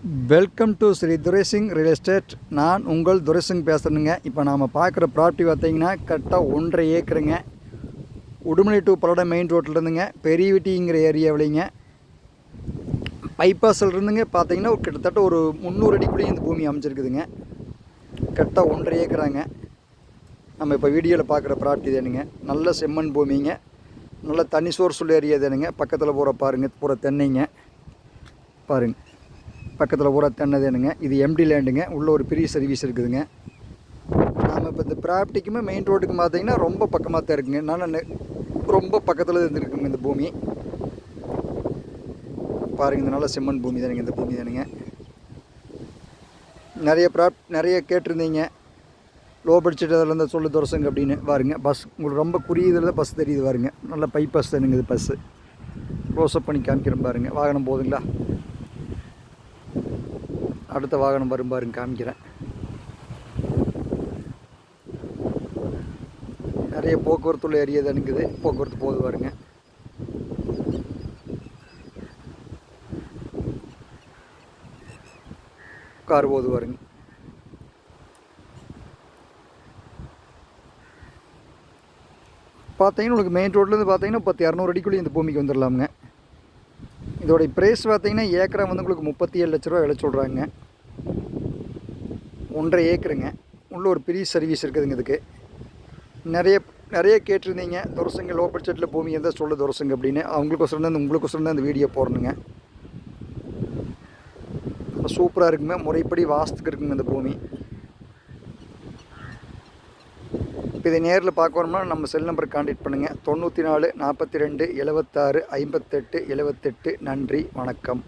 Welcome to Shri Duraisingh real estate. நான் உங்கள் துரைசிங் பேசுகிறேங்க. இப்போ நாம் பார்க்குற ப்ராப்பர்ட்டி பார்த்தீங்கன்னா கரெக்டாக 1.5 ஏக்கருங்க. உடுமலை டு பல்லடம் மெயின் ரோட்டில் இருந்துங்க, பெரியவட்டிங்கிற ஏரியாவிலைங்க. பைபாஸில் இருந்துங்க பார்த்தீங்கன்னா கிட்டத்தட்ட ஒரு 300 அடிக்குள்ளேயும் இந்த பூமி அமைச்சிருக்குதுங்க. கரெக்டாக 1.5 ஏக்கராங்க. நம்ம இப்போ வீடியோவில் பார்க்குற ப்ராப்பர்ட்டி தானுங்க. நல்ல செம்மண் பூமிங்க, நல்ல தண்ணி சோர்ஸ் உள்ள ஏரியா தானுங்க. பக்கத்தில் பூரா பாருங்கள், பூரா தென்னைங்க பாருங்கள். பக்கத்தில் பூரா தென்னதேனுங்க. இது எம்டி லேண்டுங்க. உள்ள ஒரு பெரிய சர்வீஸ் இருக்குதுங்க. நாம் இப்போ இந்த ப்ராப்பர்ட்டிக்குமே மெயின் ரோட்டுக்கு பார்த்தீங்கன்னா ரொம்ப பக்கமாக தான் இருக்குங்க. நான் ரொம்ப பக்கத்தில் இருந்துருக்குங்க இந்த பூமி. பாருங்கள், இந்த நல்ல செம்மண் பூமி தானுங்க. இந்த பூமி தானுங்க. நிறைய கேட்டிருந்தீங்க, லோ பட்ஜெட் அதில் இருந்தால் சொல்லு துரசுங்க அப்படின்னு. பாருங்க, பஸ் உங்களுக்கு ரொம்ப குறியதில் தான் பஸ் தெரியுது. பாருங்க, நல்ல பைபாஸ் தானுங்க இது. பஸ்ஸு க்ளோஸ்அப் பண்ணி காமிக்கிறேன் பாருங்கள். வாகனம் போகுதுங்களா? அடுத்த வாகனம் வரும் பாருங்க, காமிக்கிறேன். நிறைய போக்குவரத்து உள்ள ஏரியா தான் இருக்குது. போக்குவரத்து போகுது பாருங்க. கார் போகுது பாருங்க. பார்த்தீங்கன்னா உங்களுக்கு மெயின் ரோட்லேருந்து பார்த்தீங்கன்னா 200 அடிக்குள்ளே இந்த பூமிக்கு வந்துடலாமுங்க. இதோடைய ப்ரைஸ் பார்த்தீங்கன்னா ஏக்கரா வந்து உங்களுக்கு 37 லட்ச ரூபா விலை சொல்கிறாங்க. 1.5 ஏக்கருங்க. உள்ள ஒரு பெரிய சர்வீஸ் இருக்குதுங்க. இதுக்கு நிறைய கேட்டிருந்தீங்க, துரசுங்க லோ பட்ஜெட்டில் பூமி இருந்தால் சொல்ல துரசுங்க அப்படின்னு. உங்களுக்கோசரம் தான் இந்த வீடியோ போடணுங்க. சூப்பராக இருக்குங்க. முறைப்படி வாஸ்துக்கு இருக்குங்க இந்த பூமி. இப்போ இதை நேரில் பார்க்கணும்னா நம்ம செல் நம்பருக்கு கான்டாக்ட் பண்ணுங்கள். 94 42 76 58 78. நன்றி, வணக்கம்.